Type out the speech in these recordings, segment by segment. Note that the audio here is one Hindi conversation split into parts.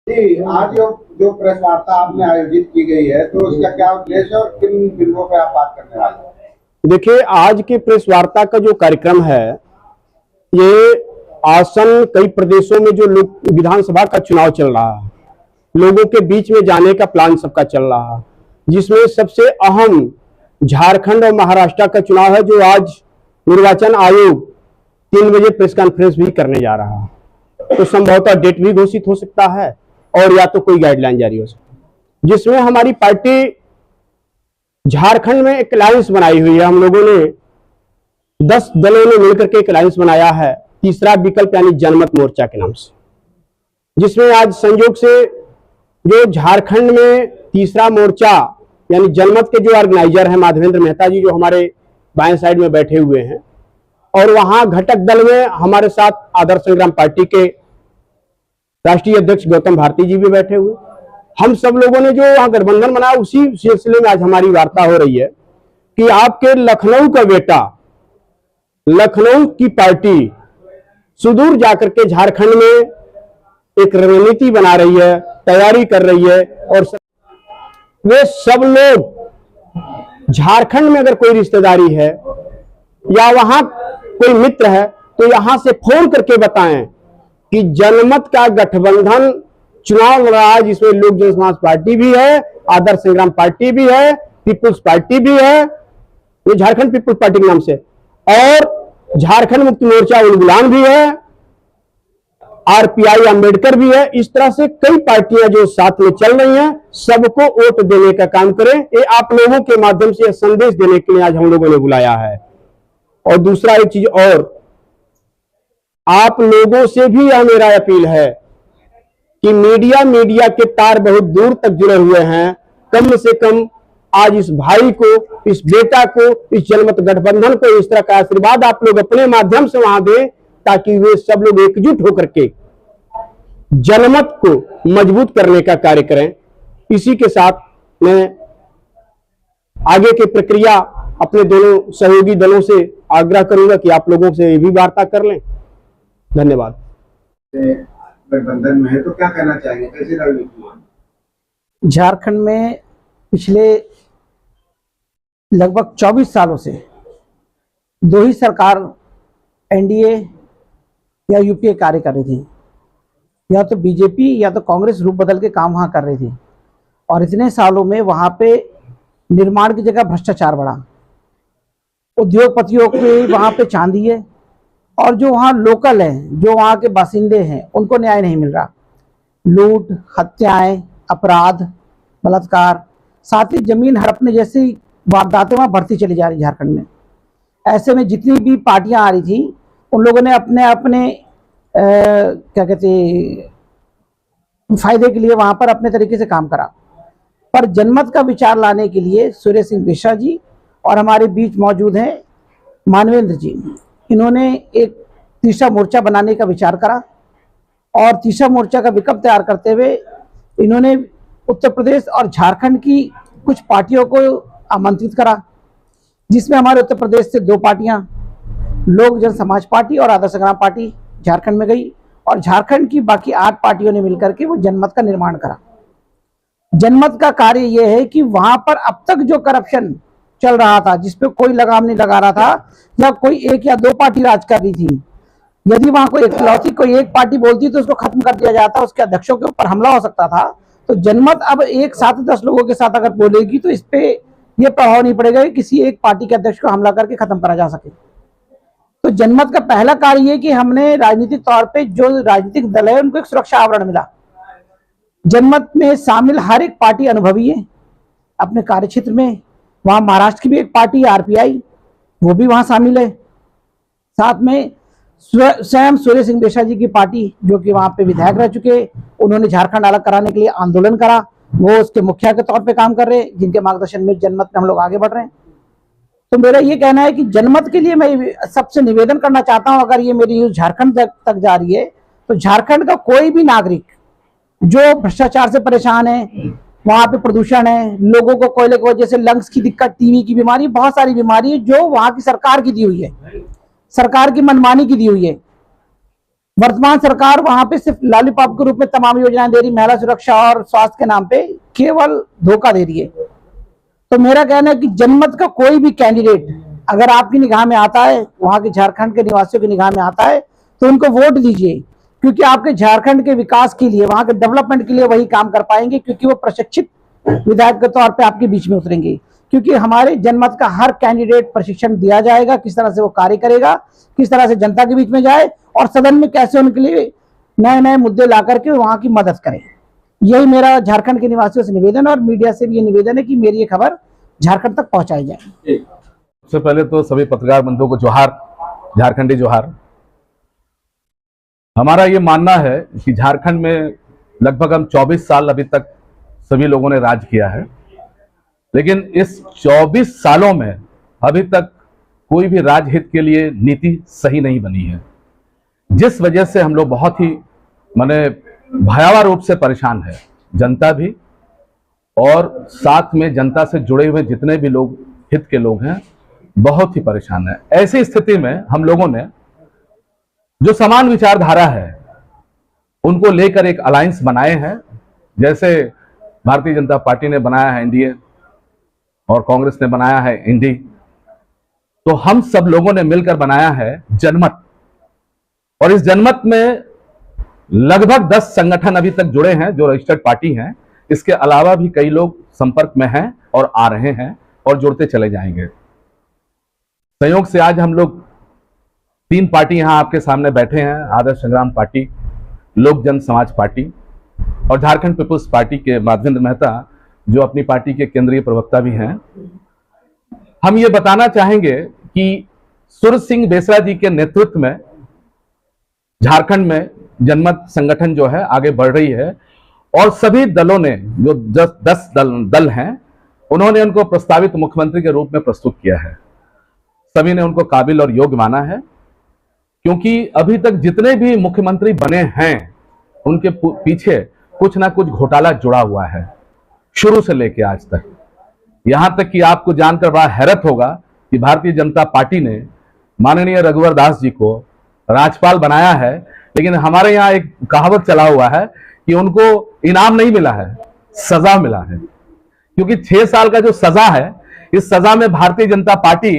जी, आज जो प्रेस वार्ता आपने आयोजित की गई है, तो उसका क्या उद्देश्य और किन बिंदुओं पे आप बात करने वाले हैं? देखिए, आज के प्रेस वार्ता का जो कार्यक्रम है, ये आसन कई प्रदेशों में जो लोग विधानसभा का चुनाव चल रहा है, लोगों के बीच में जाने का प्लान सबका चल रहा है, जिसमें सबसे अहम झारखंड और महाराष्ट्र का चुनाव है, जो आज निर्वाचन आयोग 3 बजे प्रेस कॉन्फ्रेंस भी करने जा रहा है। तो संभवतः डेट भी घोषित हो सकता है और या तो कोई गाइडलाइन जारी हो सकती है, जिसमें हमारी पार्टी झारखंड में एक अलायंस बनाई हुई है। हम लोगों ने 10 दलों ने मिलकर के एक अलायंस बनाया है, तीसरा विकल्प यानी जनमत मोर्चा के नाम से, जिसमें आज संयोग से जो झारखंड में तीसरा मोर्चा यानी जनमत के जो ऑर्गेनाइजर हैं माधवेंद्र मेहता जी, जो हमारे बाएं साइड में बैठे हुए हैं, और वहां घटक दल में हमारे साथ आदर्श संग्राम पार्टी के राष्ट्रीय अध्यक्ष गौतम भारती जी भी बैठे हुए। हम सब लोगों ने जो वहां गठबंधन बनाया, उसी सिलसिले में आज हमारी वार्ता हो रही है कि आपके लखनऊ का बेटा, लखनऊ की पार्टी सुदूर जाकर के झारखंड में एक रणनीति बना रही है, तैयारी कर रही है, और वे सब लोग झारखंड में अगर कोई रिश्तेदारी है या वहां कोई मित्र है, तो यहां से फोन करके बताएं कि जनमत का गठबंधन चुनाव लड़ रहा है, जिसमें लोक जनसमाज पार्टी भी है, आदर्श संग्राम पार्टी भी है, पीपुल्स पार्टी भी है, ये झारखंड पीपुल्स पार्टी के नाम से, और झारखंड मुक्ति मोर्चा उलगुलान भी है, आरपीआई अंबेडकर भी है। इस तरह से कई पार्टियां जो साथ में चल रही हैं, सबको वोट देने का काम करें, ये आप लोगों के माध्यम से संदेश देने के लिए आज हम लोगों ने बुलाया है। और दूसरा एक चीज और, आप लोगों से भी यह मेरा अपील है कि मीडिया के तार बहुत दूर तक जुड़े हुए हैं, कम से कम आज इस भाई को, इस बेटा को, इस जनमत गठबंधन को इस तरह का आशीर्वाद आप लोग अपने माध्यम से वहां दें, ताकि वे सब लोग एकजुट होकर के जनमत को मजबूत करने का कार्य करें। इसी के साथ मैं आगे की प्रक्रिया अपने दोनों सहयोगी दलों से आग्रह करूंगा कि आप लोगों से ये भी वार्ता कर लें। धन्यवाद। गठबंधन में है तो क्या कहना चाहेंगे, कैसी रणनीति है? झारखंड में पिछले लगभग 24 सालों से दो ही सरकार एनडीए या यूपीए कार्य कर रही थी, या तो बीजेपी या तो कांग्रेस रूप बदल के काम वहां कर रही थी, और इतने सालों में वहां पे निर्माण की जगह भ्रष्टाचार बढ़ा, उद्योगपतियों की वहां पे चांदी है, और जो वहाँ लोकल हैं, जो वहाँ के बासिंदे हैं, उनको न्याय नहीं मिल रहा। लूट, हत्याएं, अपराध, बलात्कार, साथ ही जमीन हड़पने जैसी वारदातें वहाँ बढ़ती चली जा रही झारखंड में। ऐसे में जितनी भी पार्टियां आ रही थी, उन लोगों ने अपने अपने क्या कहते फायदे के लिए वहाँ पर अपने तरीके से काम करा। पर जनमत का विचार लाने के लिए सूर्य सिंह बेशा जी और हमारे बीच मौजूद हैं मानवेंद्र जी, इन्होंने एक तीसरा मोर्चा बनाने का विचार करा, और तीसरा मोर्चा का विकल्प तैयार करते हुए इन्होंने उत्तर प्रदेश और झारखंड की कुछ पार्टियों को आमंत्रित करा, जिसमें हमारे उत्तर प्रदेश से 2 पार्टियां, लोक जन समाज पार्टी और आदर्श संग्राम पार्टी झारखंड में गई, और झारखंड की बाकी 8 पार्टियों ने मिलकर के वो जनमत का निर्माण करा। जनमत का कार्य यह है कि वहां पर अब तक जो करप्शन चल रहा था, जिसपे कोई लगाम नहीं लगा रहा था, या कोई 1 या 2 पार्टी राज कर रही थी, यदि वहां कोई इकलौती कोई एक पार्टी बोलती तो उसको खत्म कर दिया जाता, उसके अध्यक्षों के ऊपर हमला हो सकता था। तो जनमत अब एक साथ 10 लोगों के साथ अगर बोलेगी तो इस पे ये प्रभाव नहीं पड़ेगा कि किसी एक पार्टी के अध्यक्ष को हमला करके खत्म करा जा सके। तो जनमत का पहला कार्य ये कि हमने राजनीतिक तौर पे जो राजनीतिक दल है उनको एक सुरक्षा आवरण मिला। जनमत में शामिल हर एक पार्टी अनुभवी है अपने कार्य क्षेत्र में। वहां महाराष्ट्र की भी एक पार्टी आरपीआई, वो भी वहां शामिल है। साथ में स्वयं सूर्य सिंह बेशा जी की पार्टी, जो कि वहां पे विधायक रह चुके, उन्होंने झारखंड अलग कराने के लिए आंदोलन करा, वो उसके मुखिया के तौर पे काम कर रहे, जिनके मार्गदर्शन में जनमत में हम लोग आगे बढ़ रहे हैं। तो मेरा ये कहना है कि जनमत के लिए मैं सबसे निवेदन करना चाहता हूं, अगर ये मेरी न्यूज झारखंड तक जा रही है, तो झारखंड का कोई भी नागरिक जो भ्रष्टाचार से परेशान है, वहां पे प्रदूषण है, लोगों को कोयले की वजह से लंग्स की दिक्कत, टीबी की बीमारी, बहुत सारी बीमारी है जो वहां की सरकार की दी हुई है, सरकार की मनमानी की दी हुई है। वर्तमान सरकार वहां पे सिर्फ लॉलीपॉप के रूप में तमाम योजनाएं दे रही, महिला सुरक्षा और स्वास्थ्य के नाम पे केवल धोखा दे रही है। तो मेरा कहना है कि जनमत का कोई भी कैंडिडेट अगर आपकी निगाह में आता है, वहां के झारखंड के निवासियों की निगाह में आता है, तो उनको वोट दीजिए, क्योंकि आपके झारखंड के विकास के लिए, वहां के डेवलपमेंट के लिए वही काम कर पाएंगे, क्योंकि वो प्रशिक्षित विधायक के तौर पे आपके बीच में उतरेंगे। क्योंकि हमारे जनमत का हर कैंडिडेट प्रशिक्षण दिया जाएगा, किस तरह से वो कार्य करेगा, किस तरह से जनता के बीच में जाए और सदन में कैसे उनके लिए नए नए मुद्दे ला करके वहां की मदद करें। यही मेरा झारखंड के निवासियों से निवेदन और मीडिया से भी ये निवेदन है कि मेरी ये खबर झारखंड तक पहुंचाई जाए। सबसे पहले तो सभी पत्रकार बंधुओं को जोहार, झारखंडी जोहार। हमारा ये मानना है कि झारखंड में लगभग हम 24 साल अभी तक सभी लोगों ने राज किया है, लेकिन इस 24 सालों में अभी तक कोई भी राजहित के लिए नीति सही नहीं बनी है, जिस वजह से हम लोग बहुत ही भयावह रूप से परेशान है, जनता भी और साथ में जनता से जुड़े हुए जितने भी लोग हित के लोग हैं बहुत ही परेशान है। ऐसी स्थिति में हम लोगों ने जो समान विचारधारा है उनको लेकर एक अलायंस बनाए हैं, जैसे भारतीय जनता पार्टी ने बनाया है एनडीए और कांग्रेस ने बनाया है इंडी, तो हम सब लोगों ने मिलकर बनाया है जनमत। और इस जनमत में लगभग 10 संगठन अभी तक जुड़े हैं जो रजिस्टर्ड पार्टी हैं। इसके अलावा भी कई लोग संपर्क में हैं और आ रहे हैं और जुड़ते चले जाएंगे। संयोग से आज हम लोग 3 पार्टी यहां आपके सामने बैठे हैं, आदर्श संग्राम पार्टी, लोक जन समाज पार्टी और झारखंड पीपुल्स पार्टी के माधवेंद्र मेहता जो अपनी पार्टी के केंद्रीय प्रवक्ता भी हैं। हम ये बताना चाहेंगे कि सूर्य सिंह बेसरा जी के नेतृत्व में झारखंड में जनमत संगठन जो है आगे बढ़ रही है और सभी दलों ने जो 10 दल हैं उन्होंने उनको प्रस्तावित मुख्यमंत्री के रूप में प्रस्तुत किया है। सभी ने उनको काबिल और योग्य माना है, क्योंकि अभी तक जितने भी मुख्यमंत्री बने हैं उनके पीछे कुछ ना कुछ घोटाला जुड़ा हुआ है, शुरू से लेकर आज तक। यहां तक कि आपको जानकर बड़ा हैरत होगा कि भारतीय जनता पार्टी ने माननीय रघुवर दास जी को राज्यपाल बनाया है, लेकिन हमारे यहाँ एक कहावत चला हुआ है कि उनको इनाम नहीं मिला है, सजा मिला है। क्योंकि 6 साल का जो सजा है, इस सजा में भारतीय जनता पार्टी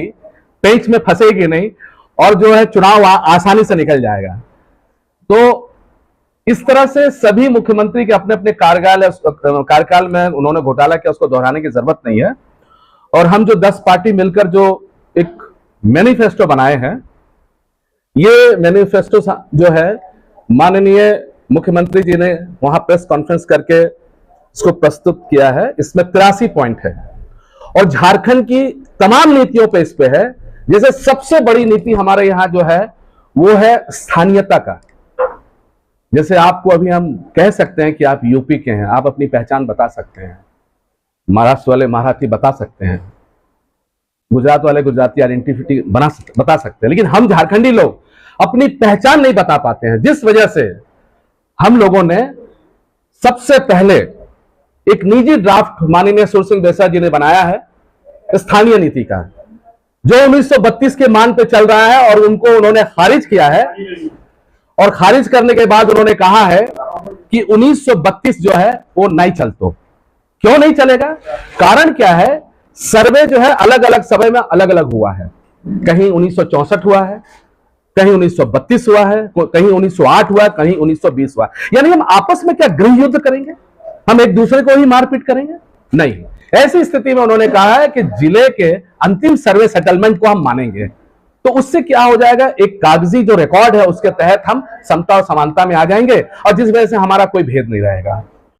पेंच में फंसेगी नहीं और जो है चुनाव आसानी से निकल जाएगा। तो इस तरह से सभी मुख्यमंत्री के अपने अपने कार्यकाल में उन्होंने घोटाला किया, उसको दोहराने की जरूरत नहीं है। और हम जो 10 पार्टी मिलकर जो एक मैनिफेस्टो बनाए हैं, ये मैनिफेस्टो जो है माननीय मुख्यमंत्री जी ने वहां प्रेस कॉन्फ्रेंस करके इसको प्रस्तुत किया है। इसमें 83 पॉइंट है और झारखंड की तमाम नीतियों पे इस पे है। जैसे सबसे बड़ी नीति हमारे यहां जो है वो है स्थानीयता का। जैसे आपको अभी हम कह सकते हैं कि आप यूपी के हैं, आप अपनी पहचान बता सकते हैं, महाराष्ट्र वाले मराठी बता सकते हैं, गुजरात वाले गुजराती आइडेंटिटी बता सकते हैं, लेकिन हम झारखंडी लोग अपनी पहचान नहीं बता पाते हैं। जिस वजह से हम लोगों ने सबसे पहले एक निजी ड्राफ्ट माननीय सूर्य सिंह बेसरा जी ने बनाया है स्थानीय नीति का, जो 1932 के मान पे चल रहा है और उनको उन्होंने खारिज किया है। और खारिज करने के बाद उन्होंने कहा है कि 1932 जो है वो नहीं चलतो। क्यों नहीं चलेगा? कारण क्या है? सर्वे जो है अलग अलग समय में अलग अलग हुआ है। कहीं 1964 हुआ है, कहीं 1932 हुआ है, कहीं 1908 हुआ है, कहीं 1920 हुआ है। यानी हम आपस में क्या गृह युद्ध करेंगे? हम एक दूसरे को ही मारपीट करेंगे? नहीं। ऐसी स्थिति में उन्होंने कहा है कि जिले के अंतिम सर्वे सेटलमेंट को हम मानेंगे। तो उससे क्या हो जाएगा, एक कागजी जो रिकॉर्ड है उसके तहत हम समता और समानता में आ जाएंगे और जिस वजह से हमारा कोई भेद नहीं रहेगा।